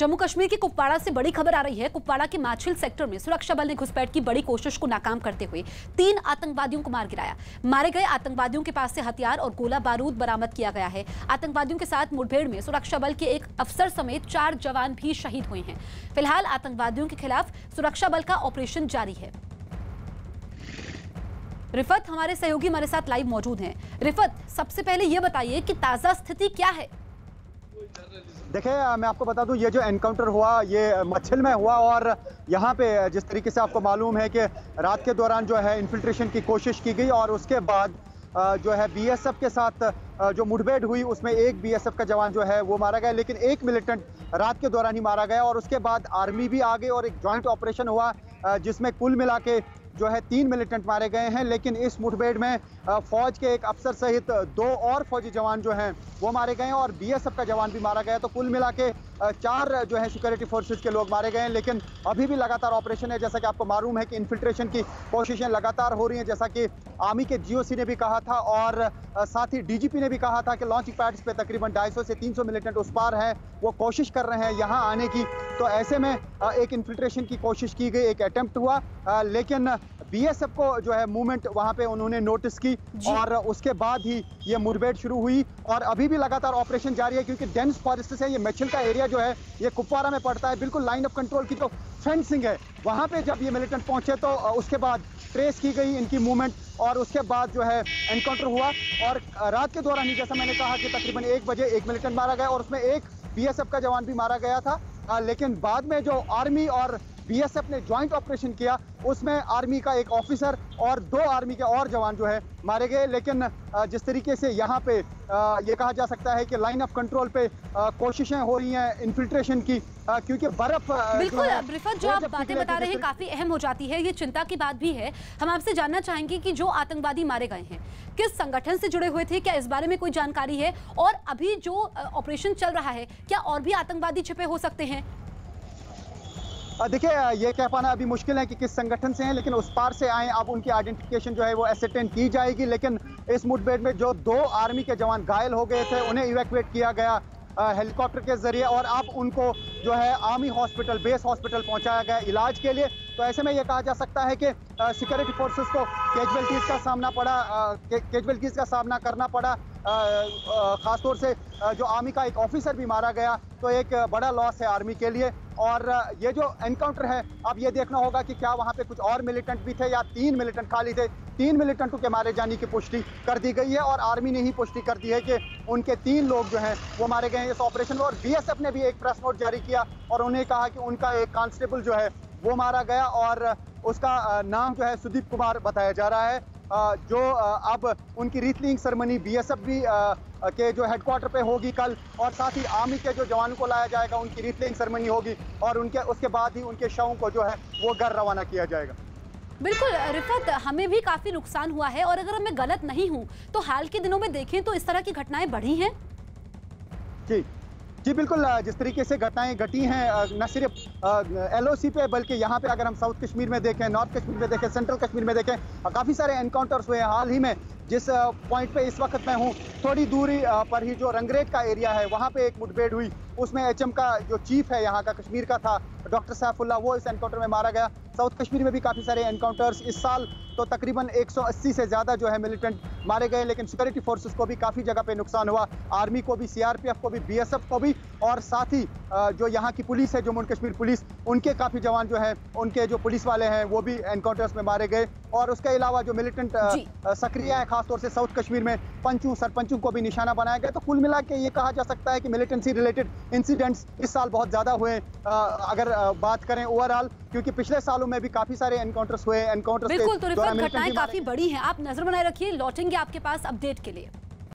जम्मू कश्मीर के कुपवाड़ा से बड़ी खबर आ रही है। कुपवाड़ा के माछिल सेक्टर में सुरक्षा बल ने घुसपैठ की बड़ी कोशिश को नाकाम करते हुए 3 आतंकवादियों को मार गिराया। मारे गए आतंकवादियों के पास से हथियार और गोला बारूद बरामद किया गया है। आतंकवादियों के साथ मुठभेड़ में सुरक्षा बल के एक अफसर समेत 4 जवान भी शहीद हुए हैं। फिलहाल आतंकवादियों के खिलाफ सुरक्षा बल का ऑपरेशन जारी है। रिफत हमारे सहयोगी हमारे साथ लाइव मौजूद हैं। रिफत, सबसे पहले ये बताइए कि ताजा स्थिति क्या है? देखिए, मैं आपको बता दूं, ये जो एनकाउंटर हुआ ये माछिल में हुआ और यहाँ पे जिस तरीके से आपको मालूम है कि रात के दौरान जो है इन्फिल्ट्रेशन की कोशिश की गई और उसके बाद जो है बीएसएफ के साथ जो मुठभेड़ हुई उसमें एक बीएसएफ का जवान जो है वो मारा गया, लेकिन एक मिलिटेंट रात के दौरान ही मारा गया और उसके बाद आर्मी भी आ गई और एक जॉइंट ऑपरेशन हुआ जिसमें कुल मिला के जो है 3 मिलिटेंट मारे गए हैं। लेकिन इस मुठभेड़ में फौज के एक अफसर सहित 2 और फौजी जवान जो हैं वो मारे गए हैं और बीएसएफ का जवान भी मारा गया। तो कुल मिला के 4 जो है सिक्योरिटी फोर्सेस के लोग मारे गए हैं। लेकिन अभी भी लगातार ऑपरेशन है। जैसा कि आपको मालूम है कि इन्फिल्ट्रेशन की कोशिशें लगातार हो रही हैं, जैसा कि आर्मी के जीओसी ने भी कहा था और साथ ही डीजीपी ने भी कहा था कि लॉन्चिंग पैड्स पे तकरीबन 250 से 300 मिलिटेंट उस पार हैं, वो कोशिश कर रहे हैं यहाँ आने की। तो ऐसे में एक इन्फिल्ट्रेशन की कोशिश की गई, एक अटेम्प्ट हुआ, लेकिन बीएसएफ को जो है मूवमेंट वहां पे उन्होंने नोटिस की और उसके बाद ही ये मुठभेड़ शुरू हुई और अभी भी लगातार ऑपरेशन जारी है क्योंकि डेंस फॉरेस्ट से ये माछिल का एरिया जो है ये कुपवाड़ा में पड़ता है। बिल्कुल लाइन ऑफ कंट्रोल की जो फेंसिंग है वहां पे जब ये मिलिटेंट पहुंचे तो उसके बाद ट्रेस की गई इनकी मूवमेंट और उसके बाद जो है एनकाउंटर हुआ और रात के दौरान ही जैसा मैंने कहा कि तकरीबन 1 बजे एक मिलिटेंट मारा गया और उसमें एक बीएसएफ का जवान भी मारा गया था। लेकिन बाद में जो आर्मी और बीएसएफ ने ज्वाइंट ऑपरेशन किया उसमें आर्मी का एक ऑफिसर और 2 आर्मी के और जवान जो है मारे गए। लेकिन जिस तरीके से यहाँ पे ये कहा जा सकता है कि लाइन ऑफ कंट्रोल पे कोशिशें हो रही हैं इन्फिल्ट्रेशन की क्योंकि बर्फ बिल्कुल रिफत, जो आप बातें बता रहे हैं काफी अहम हो जाती है, ये चिंता की बात भी है। हम आपसे जानना चाहेंगे कि जो आतंकवादी मारे गए हैं किस संगठन से जुड़े हुए थे, क्या इस बारे में कोई जानकारी है? और अभी जो ऑपरेशन चल रहा है क्या और भी आतंकवादी छिपे हो सकते हैं? देखिए, ये कह पाना अभी मुश्किल है कि किस संगठन से हैं, लेकिन उस पार से आए अब उनकी आइडेंटिफिकेशन जो है वो एसेटेन की जाएगी। लेकिन इस मुठभेड़ में जो 2 आर्मी के जवान घायल हो गए थे उन्हें इवैक्यूएट किया गया हेलीकॉप्टर के जरिए और अब उनको जो है आर्मी हॉस्पिटल, बेस हॉस्पिटल पहुंचाया गया इलाज के लिए। तो ऐसे में ये कहा जा सकता है कि सिक्योरिटी फोर्सेस को कैजुअलिटीज़ का सामना करना पड़ा। खासतौर से जो आर्मी का एक ऑफिसर भी मारा गया, तो एक बड़ा लॉस है आर्मी के लिए। और ये जो एनकाउंटर है अब ये देखना होगा कि क्या वहाँ पे कुछ और मिलिटेंट भी थे या 3 मिलिटेंट खाली थे। 3 मिलिटेंटों के मारे जाने की पुष्टि कर दी गई है और आर्मी ने ही पुष्टि कर दी है कि उनके 3 लोग जो हैं वो मारे गए हैं इस ऑपरेशन में। और बीएसएफ ने भी एक प्रेस नोट जारी किया और उन्हें कहा कि उनका एक कांस्टेबल जो है वो मारा गया और उसका नाम जो है सुदीप कुमार बताया जा रहा है। जो अब उनकी रीथलिंग सेरेमनी बीएसएफ भी के जो हेडक्वार्टर पे होगी कल और साथ ही आर्मी के जो जवानों को लाया जाएगा उनकी रीथलिंग सेरेमनी होगी और उसके बाद ही उनके शवों को जो है वो घर रवाना किया जाएगा। बिल्कुल रिफत, हमें भी काफी नुकसान हुआ है और अगर मैं गलत नहीं हूं तो हाल के दिनों में देखें तो इस तरह की घटनाएं बढ़ी हैं। जी बिल्कुल, जिस तरीके से घटनाएं घटी हैं न सिर्फ एलओसी पे बल्कि यहाँ पे अगर हम साउथ कश्मीर में देखें, नॉर्थ कश्मीर में देखें, सेंट्रल कश्मीर में देखें, काफ़ी सारे एनकाउंटर्स हुए हैं। हाल ही में जिस पॉइंट पे इस वक्त मैं हूँ थोड़ी दूरी पर ही जो रंगरेट का एरिया है वहाँ पे एक मुठभेड़ हुई, उसमें एचएम का जो चीफ है यहाँ का कश्मीर का था डॉक्टर सैफुल्ला, वो इस एनकाउंटर में मारा गया। साउथ कश्मीर में भी काफ़ी सारे एनकाउंटर्स इस साल तो तकरीबन 180 से ज़्यादा जो है मिलिटेंट मारे गए। लेकिन सिक्योरिटी फोर्सेस को भी काफ़ी जगह पे नुकसान हुआ, आर्मी को भी, सीआरपीएफ को भी, बीएसएफ को भी और साथ ही जो यहाँ की पुलिस है जम्मू कश्मीर पुलिस, उनके काफ़ी जवान जो हैं उनके जो पुलिस वाले हैं वो भी एनकाउंटर्स में मारे गए। और उसके अलावा जो मिलिटेंट सक्रिय है खासतौर से साउथ कश्मीर में पंचों सरपंचों को भी निशाना बनाया गया। तो कुल मिला के ये कहा जा सकता है कि मिलिटेंसी रिलेटेड इंसिडेंट्स इस साल बहुत ज़्यादा हुए अगर बात करें ओवरऑल, क्योंकि पिछले सालों में भी काफ़ी सारे एनकाउंटर्स हुए। बिल्कुल, तो घटनाएं काफ़ी बड़ी हैं। आप नजर बनाए रखिए, लौटेंगे आपके पास अपडेट के लिए।